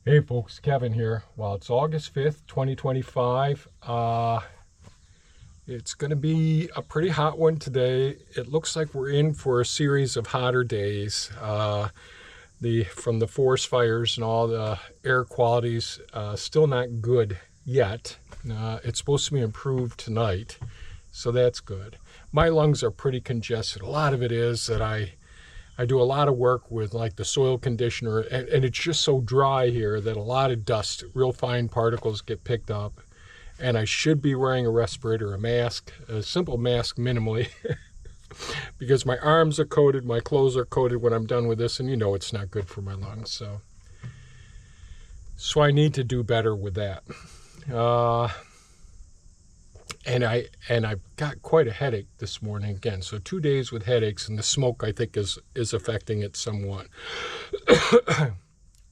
Hey folks, Kevin here. Well, it's August 5th, 2025. It's going to be a pretty hot one today. It looks like we're in for a series of hotter days. From the forest fires and all the air qualities, still not good yet. It's supposed to be improved tonight, so that's good. My lungs are pretty congested. A lot of it is that I do a lot of work with like the soil conditioner, and it's just so dry here that a lot of dust, real fine particles get picked up. And I should be wearing a respirator, a mask, a simple mask minimally, because my arms are coated, my clothes are coated when I'm done with this, and you know it's not good for my lungs. So I need to do better with that. And I've got quite a headache this morning again. So 2 days with headaches, and the smoke I think is affecting it somewhat.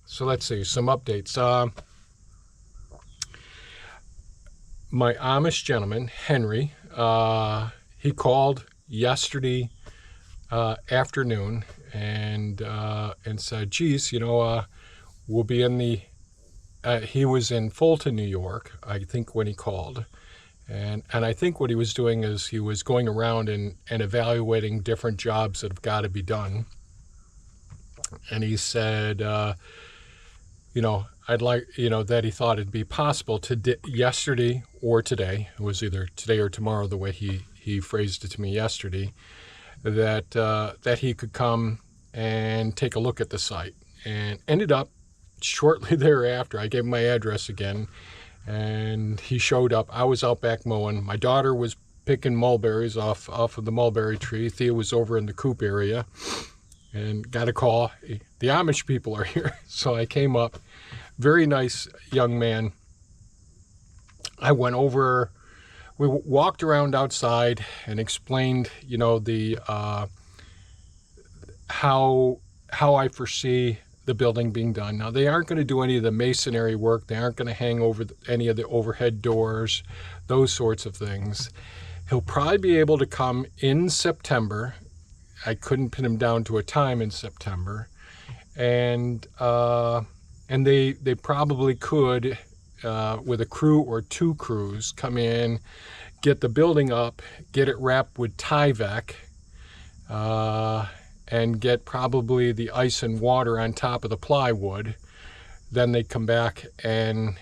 So let's see, some updates. My Amish gentleman, Henry, he called yesterday afternoon and said, geez, we'll be in the, he was in Fulton, New York, I think, when he called. And I think what he was doing is he was going around and evaluating different jobs that have got to be done. And he said, I'd like, that he thought it'd be possible to yesterday or today, it was either today or tomorrow, the way he phrased it to me yesterday, that he could come and take a look at the site. And ended up shortly thereafter, I gave him my address again, and he showed up. I was out back mowing. My daughter was picking mulberries off of the mulberry tree. Thea was over in the coop area and got a call. The Amish people are here. So I came up. Very nice young man. I went over, we walked around outside and explained, the how I foresee the building being done. Now, they aren't going to do any of the masonry work. They aren't going to hang over any of the overhead doors, those sorts of things. He'll probably be able to come in September. I couldn't pin him down to a time in September. And they probably could, with a crew or two crews, come in, get the building up, get it wrapped with Tyvek, and get probably the ice and water on top of the plywood. Then they come back and,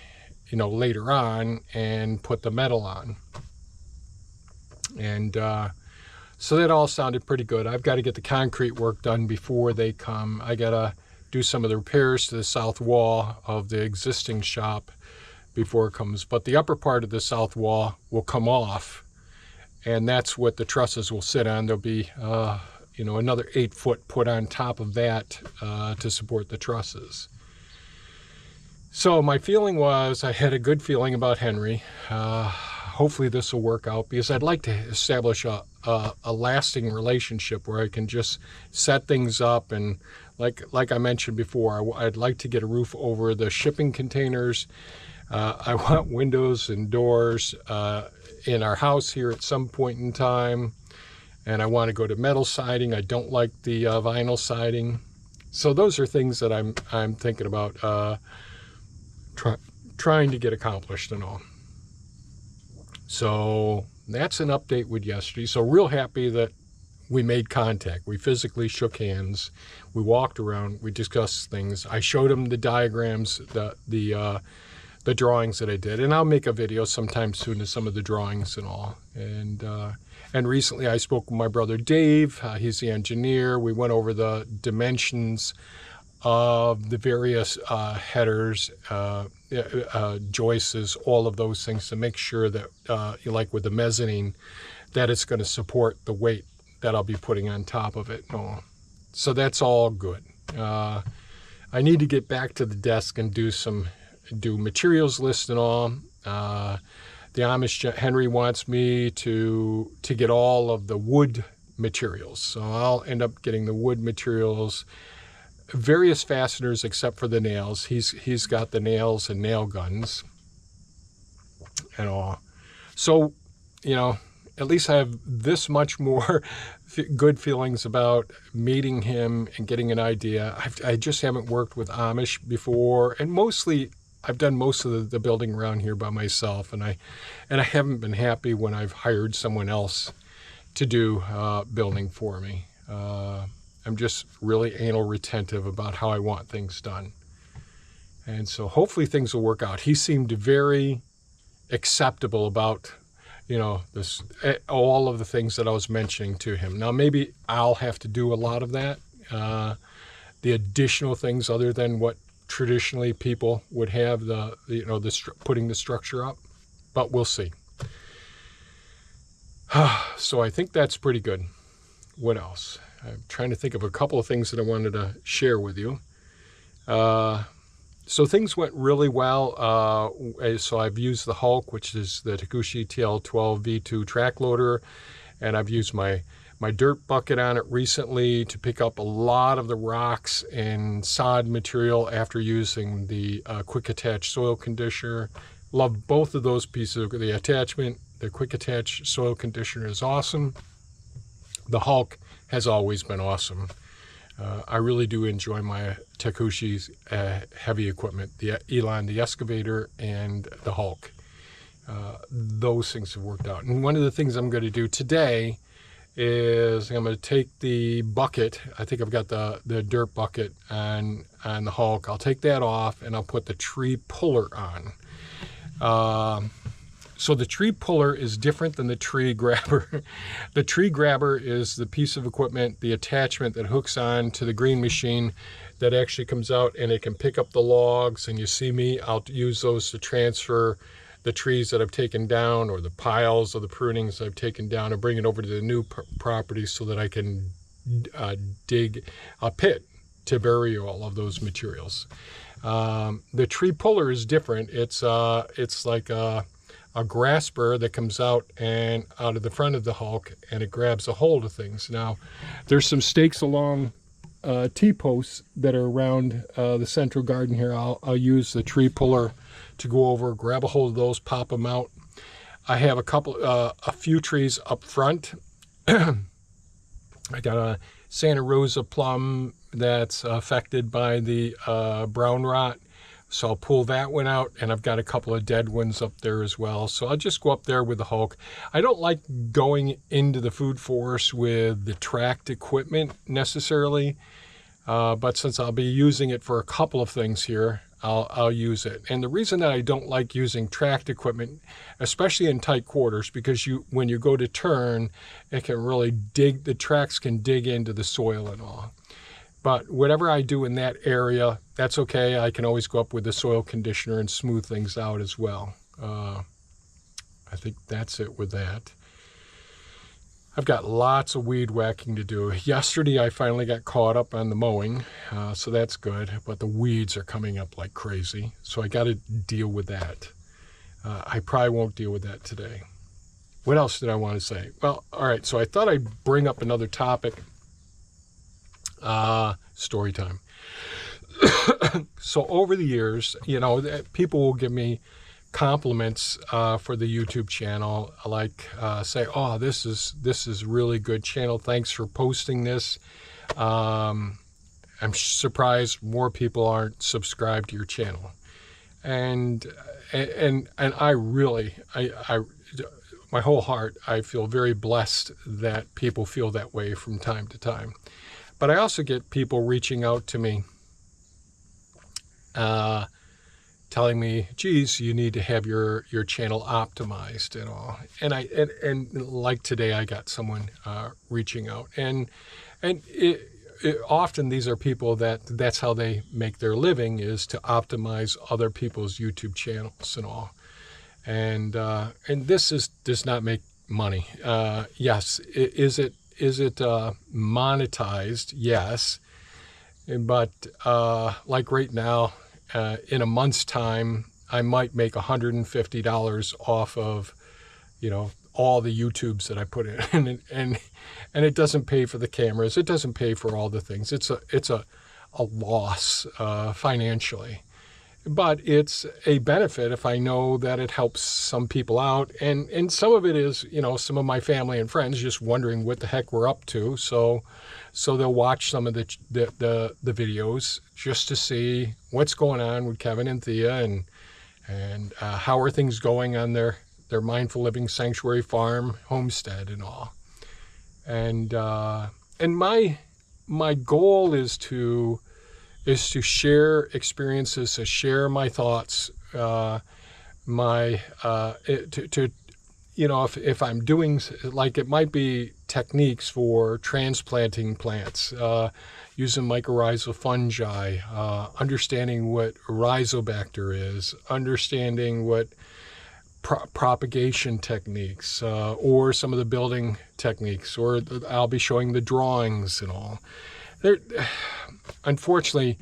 later on and put the metal on. And so that all sounded pretty good. I've got to get the concrete work done before they come. I got to do some of the repairs to the south wall of the existing shop before it comes. But the upper part of the south wall will come off, and that's what the trusses will sit on. There'll be another 8 foot put on top of that to support the trusses. So my feeling was, I had a good feeling about Henry. Hopefully this will work out, because I'd like to establish a lasting relationship where I can just set things up. And like I mentioned before, I'd like to get a roof over the shipping containers. I want windows and doors in our house here at some point in time. And I want to go to metal siding. I don't like the vinyl siding. So those are things that I'm thinking about trying to get accomplished and all. So that's an update with yesterday. So real happy that we made contact. We physically shook hands. We walked around. We discussed things. I showed him the diagrams, the drawings that I did, and I'll make a video sometime soon of some of the drawings and all. And recently I spoke with my brother Dave. He's the engineer. We went over the dimensions of the various headers, joists, all of those things, to make sure that, like with the mezzanine, that it's going to support the weight that I'll be putting on top of it. So that's all good. I need to get back to the desk and do materials list and all. The Amish Henry wants me to get all of the wood materials. So I'll end up getting the wood materials, various fasteners except for the nails. He's got the nails and nail guns and all. So, at least I have this much more good feelings about meeting him and getting an idea. I just haven't worked with Amish before, and mostly I've done most of the building around here by myself, and I haven't been happy when I've hired someone else to do building for me. I'm just really anal retentive about how I want things done. And so hopefully things will work out. He seemed very acceptable about, this, all of the things that I was mentioning to him. Now, maybe I'll have to do a lot of that, the additional things other than what traditionally people would have, putting the structure up, but we'll see. So I think that's pretty good. What else? I'm trying to think of a couple of things that I wanted to share with you. So things went really well. So I've used the Hulk, which is the Takushi TL12 V2 track loader, and I've used my dirt bucket on it recently to pick up a lot of the rocks and sod material after using the quick attach soil conditioner. Love both of those pieces of the attachment. The quick attach soil conditioner is awesome. The Hulk has always been awesome. I really do enjoy my Takushi's heavy equipment, the Elon, the excavator, and the Hulk. Those things have worked out. And one of the things I'm going to do today is I'm going to take the bucket. I think I've got the dirt bucket on the Hulk. I'll take that off and I'll put the tree puller on. So the tree puller is different than the tree grabber. The tree grabber is the piece of equipment, the attachment that hooks on to the green machine that actually comes out and it can pick up the logs. And you see me, I'll use those to transfer the trees that I've taken down or the piles of the prunings I've taken down and bring it over to the new property so that I can dig a pit to bury all of those materials. The tree puller is different. It's like a grasper that comes out of the front of the Hulk, and it grabs a hold of things. Now, there's some stakes along T-posts that are around the central garden here. I'll use the tree puller to go over, grab a hold of those, pop them out. I have a few trees up front. I got a Santa Rosa plum that's affected by the brown rot. So I'll pull that one out, and I've got a couple of dead ones up there as well. So I'll just go up there with the Hulk. I don't like going into the food forest with the tracked equipment necessarily, but since I'll be using it for a couple of things here, I'll use it. And the reason that I don't like using tracked equipment, especially in tight quarters, because when you go to turn, it can really the tracks can dig into the soil and all. But whatever I do in that area, that's okay. I can always go up with the soil conditioner and smooth things out as well. I think that's it with that. I've got lots of weed whacking to do. Yesterday, I finally got caught up on the mowing, so that's good. But the weeds are coming up like crazy, so I got to deal with that. I probably won't deal with that today. What else did I want to say? Well, all right, so I thought I'd bring up another topic. Story time. So over the years, people will give me compliments for the YouTube channel, like say, "Oh, this is really good channel. Thanks for posting this. I'm surprised more people aren't subscribed to your channel." And I really, my whole heart, I feel very blessed that people feel that way from time to time. But I also get people reaching out to me, telling me, "Geez, you need to have your channel optimized and all." And like today, I got someone reaching out, and often these are people that's how they make their living, is to optimize other people's YouTube channels and all. And this does not make money. Yes, is it monetized? Yes. But like right now, in a month's time, I might make $150 off of, all the YouTubes that I put in, and it doesn't pay for the cameras. It doesn't pay for all the things. It's a loss financially, but it's a benefit if I know that it helps some people out. And some of it is, some of my family and friends just wondering what the heck we're up to. So they'll watch some of the videos just to see what's going on with Kevin and Thea, and how are things going on their mindful living sanctuary farm homestead and all. And my goal is to share experiences, to share my thoughts, if I'm doing, like, it might be techniques for transplanting plants, using mycorrhizal fungi, understanding what rhizobacter is, understanding what propagation techniques, or some of the building techniques, or I'll be showing the drawings and all. Unfortunately,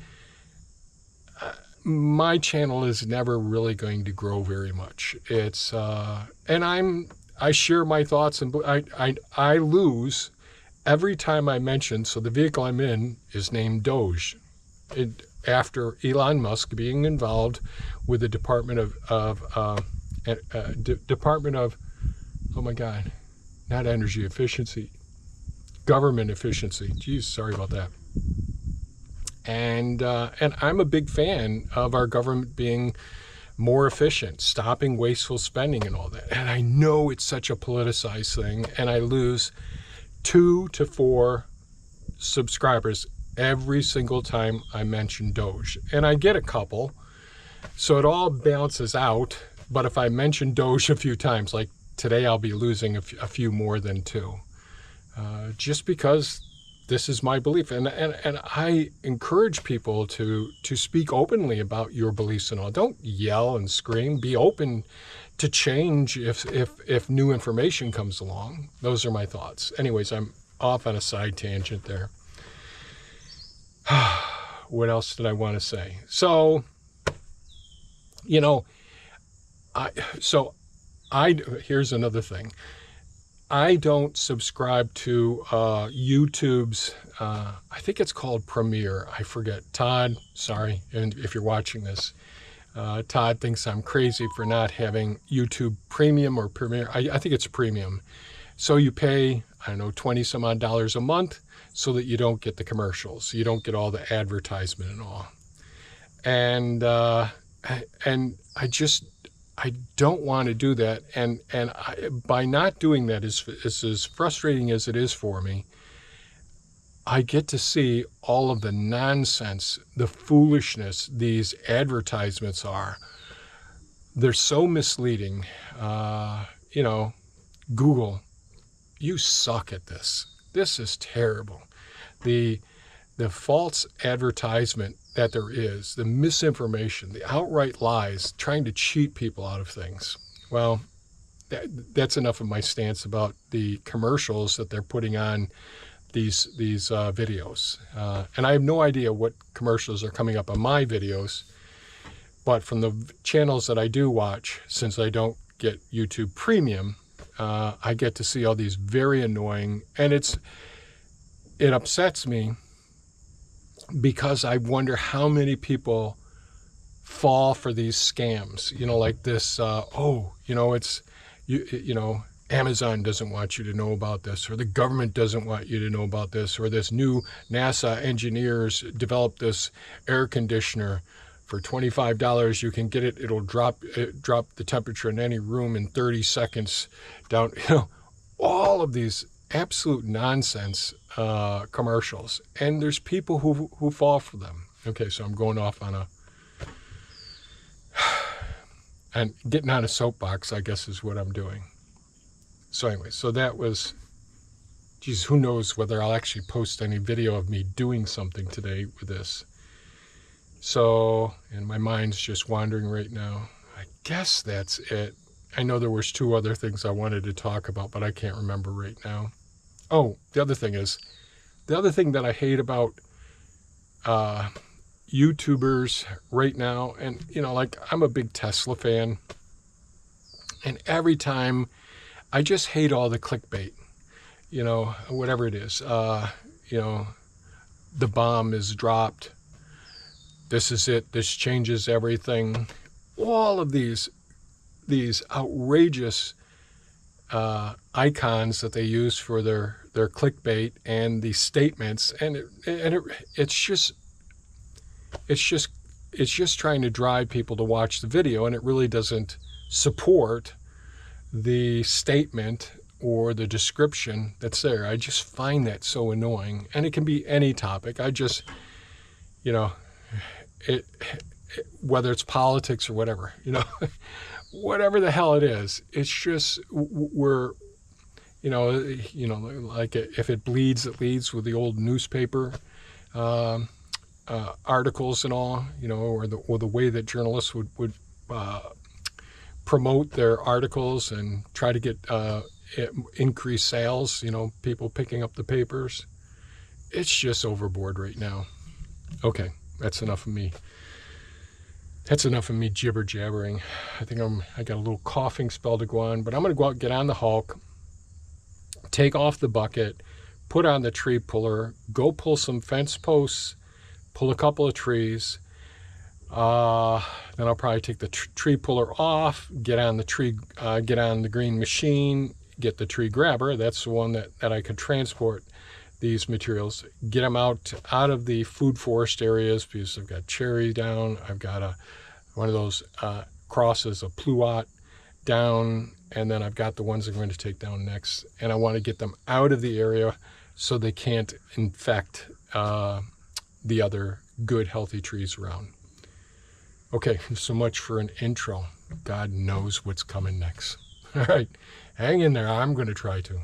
my channel is never really going to grow very much. It's and I share my thoughts, and I lose every time I mention. So the vehicle I'm in is named Doge, after Elon Musk being involved with the Department of oh my God, not energy efficiency, government efficiency. Geez, sorry about that. And I'm a big fan of our government being more efficient, stopping wasteful spending and all that. And I know it's such a politicized thing, and I lose 2 to 4 subscribers every single time I mention Doge. And I get a couple, so it all balances out. But if I mention Doge a few times, like today, I'll be losing a few more than 2, just because this is my belief. And I encourage people to speak openly about your beliefs and all. Don't yell and scream. Be open to change if new information comes along. Those are my thoughts. Anyways, I'm off on a side tangent there. What else did I want to say? So, here's another thing. I don't subscribe to YouTube's, I think it's called Premiere. I forget. Todd, sorry, and if you're watching this, Todd thinks I'm crazy for not having YouTube Premium or Premiere. I think it's Premium. So you pay, I don't know, $20 some odd a month, so that you don't get the commercials. You don't get all the advertisement and all. And I don't want to do that, and by not doing that, as frustrating as it is for me, I get to see all of the nonsense, the foolishness these advertisements are. They're so misleading. Google, you suck at this. This is terrible. The false advertisement that there is, the misinformation, the outright lies, trying to cheat people out of things. Well, that's enough of my stance about the commercials that they're putting on these videos. And I have no idea what commercials are coming up on my videos, but from the channels that I do watch, since I don't get YouTube Premium, I get to see all these very annoying, and it upsets me, because I wonder how many people fall for these scams, like this, Amazon doesn't want you to know about this, or the government doesn't want you to know about this, or this new NASA engineers developed this air conditioner for $25. You can get it. It'll drop the temperature in any room in 30 seconds down, all of these absolute nonsense commercials, and there's people who fall for them. Okay, so I'm going off on and getting on a soapbox, I guess, is what I'm doing. So anyway, so that was, geez, who knows whether I'll actually post any video of me doing something today with this. So, and my mind's just wandering right now. I guess that's it. I know there was 2 other things I wanted to talk about, but I can't remember right now. Oh, the other thing that I hate about YouTubers right now, and I'm a big Tesla fan, and every time I just hate all the clickbait, whatever it is, the bomb is dropped, this is it, this changes everything. All of these outrageous icons that they use for their clickbait and these statements, and it's just trying to drive people to watch the video, and it really doesn't support the statement or the description that's there. I just find that so annoying, and it can be any topic. I just, whether it's politics or whatever, whatever the hell it is, it's just we're, like if it bleeds, it leads, with the old newspaper articles and all, or the way that journalists would promote their articles and try to get increased sales, people picking up the papers. It's just overboard right now. Okay, that's enough of me. That's enough of me jibber jabbering. I think I got a little coughing spell to go on, but I'm going to go out and get on the Hulk, take off the bucket, put on the tree puller, go pull some fence posts, pull a couple of trees. Then I'll probably take the tree puller off, get on the green machine, get the tree grabber. That's the one that I could transport these materials, get them out of the food forest areas, because I've got cherry down, I've got one of those crosses, a pluot down, and then I've got the ones I'm going to take down next, and I want to get them out of the area so they can't infect the other good healthy trees around. Okay, so much for an intro. God knows what's coming next. All right, hang in there. I'm going to try to.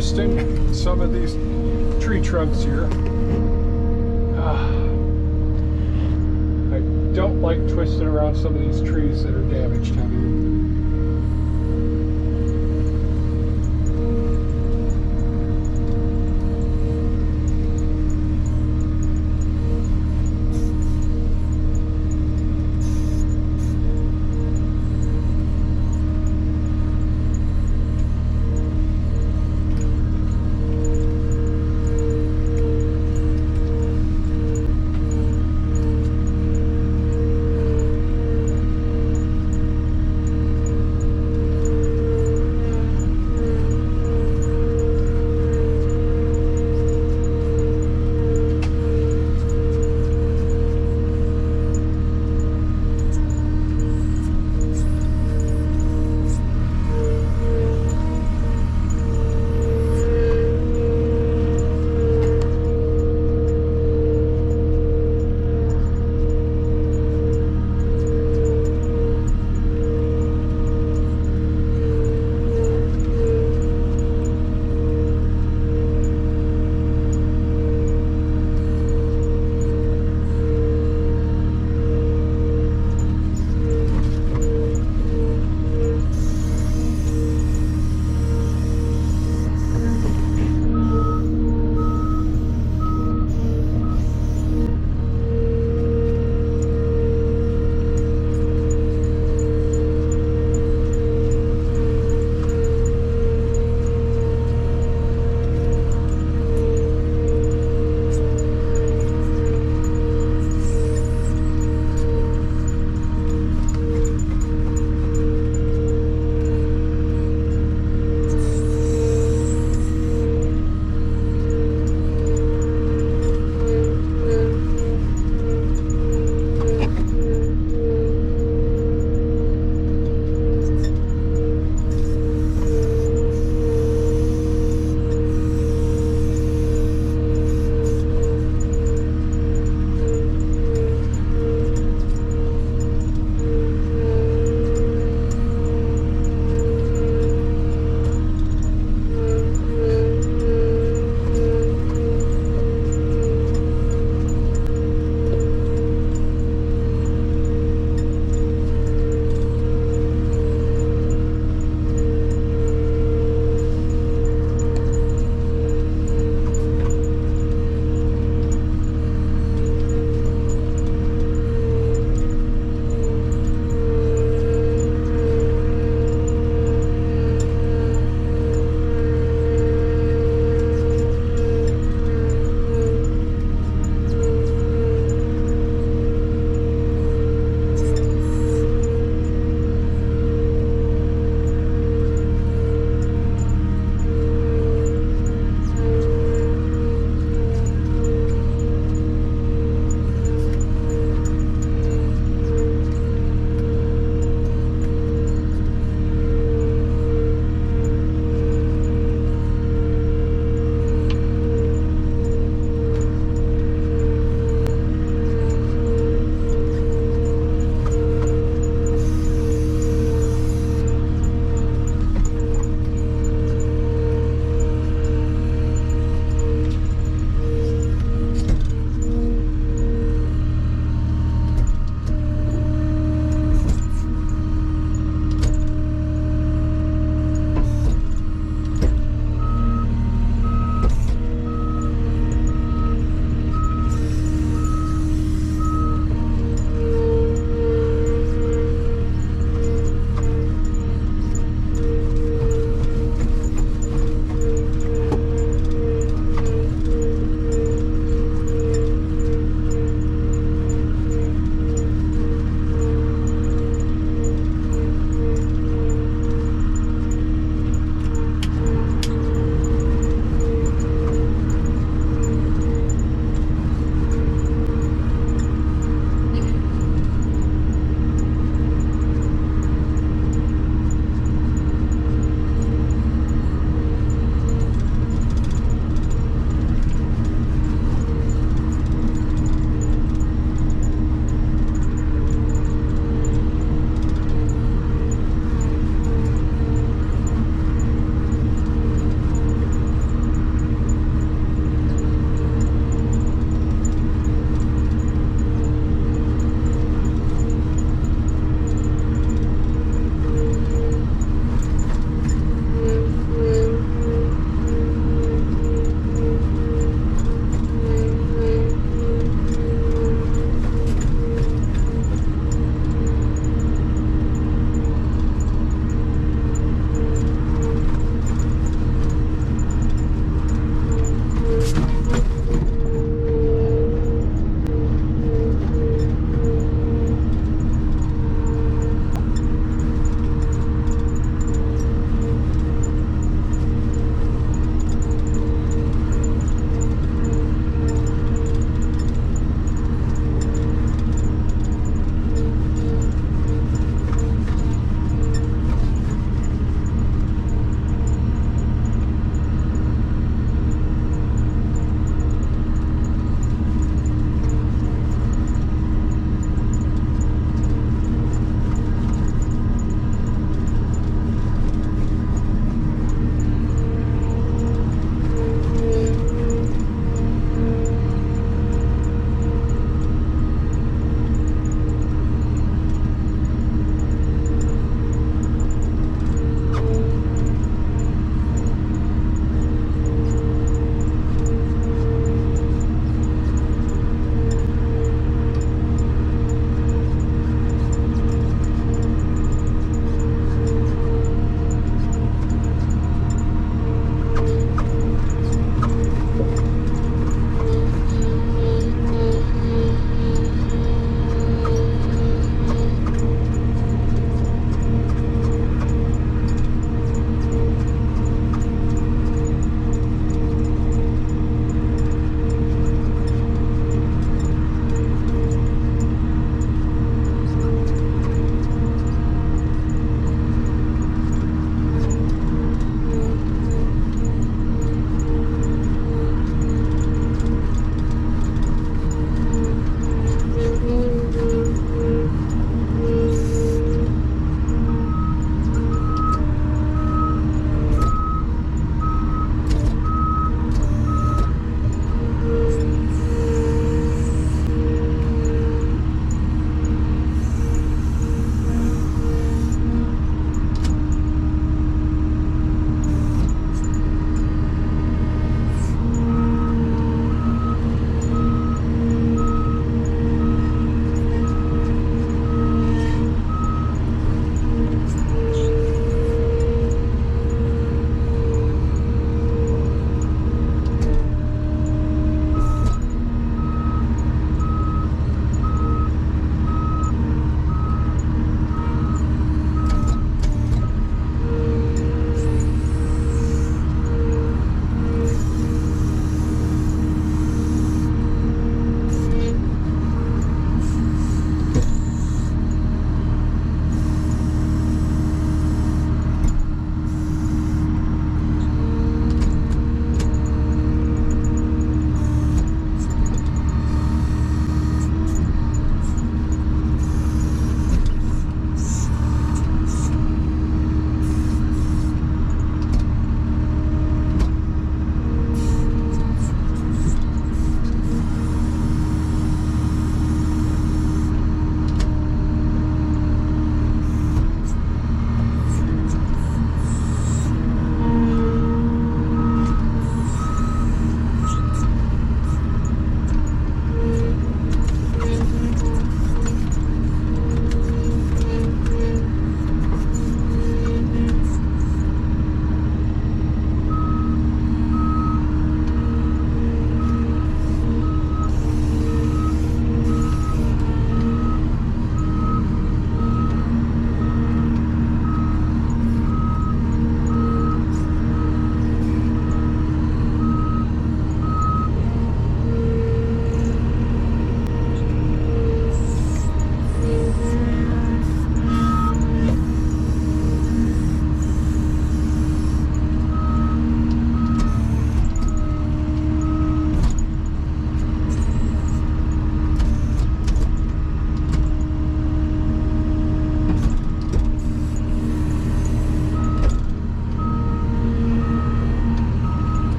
twisting some of these tree trunks here. I don't like twisting around some of these trees that are damaged heavy.